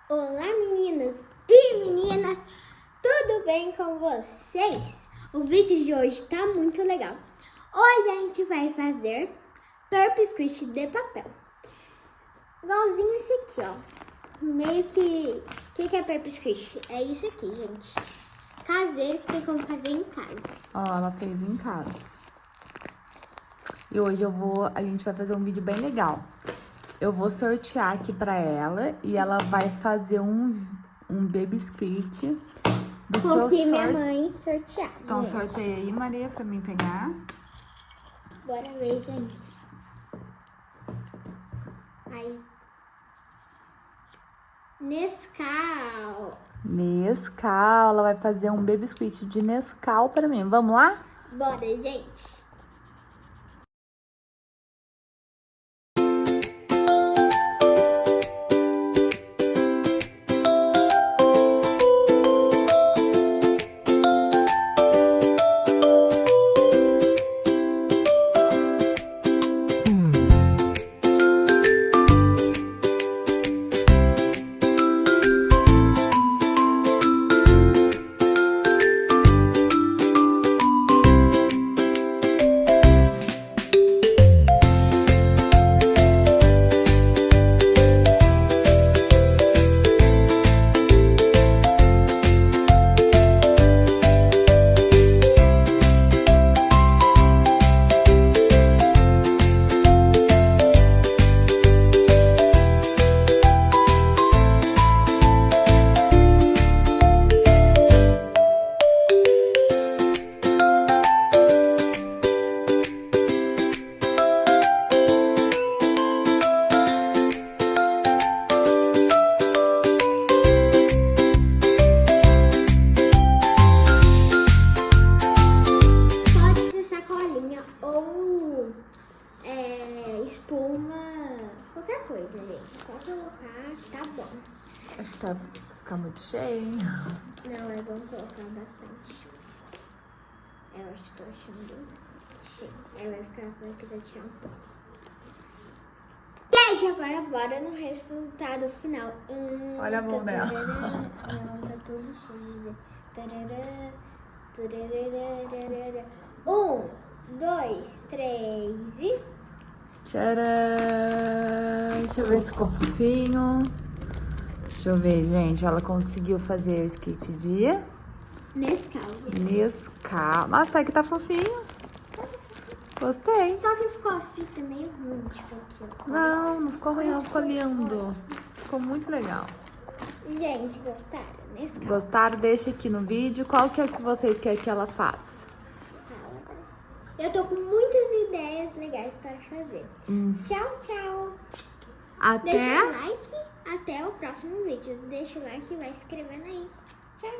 Olá, meninos e meninas, tudo bem com vocês? O vídeo de hoje tá muito legal. Hoje a gente vai fazer Purple Squish de papel. Igualzinho esse aqui, ó. Meio que... O que é Purple Squish? É isso aqui, gente. Caseiro, que tem como fazer em casa. Ó, ela fez em casa. E hoje a gente vai fazer um vídeo bem legal. Eu vou sortear aqui pra ela e ela vai fazer um baby squid do que eu que minha mãe sortear. Então gente. sorteia aí, Maria, pra mim pegar. Bora ver, gente. Aí. Nescau. Nescau, ela vai fazer um baby squid de Nescau pra mim. Vamos lá? Bora, gente. Ou espuma, qualquer coisa, gente. Só colocar, tá bom. Acho que tá ficar muito cheio, hein? Não, é bom colocar bastante. Eu acho que tô achando cheio. Aí vai precisar tirar um pouco. Gente, agora bora no resultado final. Olha a mão dela. Não, tá tudo sujo. Tarará, tarará. 1, 2, 3 e... Tcharam! Deixa eu ver se ficou fofinho. Deixa eu ver, gente. Ela conseguiu fazer o skit de Nescau. Nescau. Nossa, aqui tá fofinho. Gostei. Só que ficou a fita meio ruim, tipo aqui, ó. Não ficou ruim, não. Ficou lindo. Ficou muito legal. Gente, gostaram? Nescau. Gostaram? Deixa aqui no vídeo. Qual que é que vocês querem que ela faça? Eu tô com muitas ideias legais para fazer. Tchau, tchau. Até... Deixa o like. Até o próximo vídeo. Deixa o like e vai se inscrevendo aí. Tchau.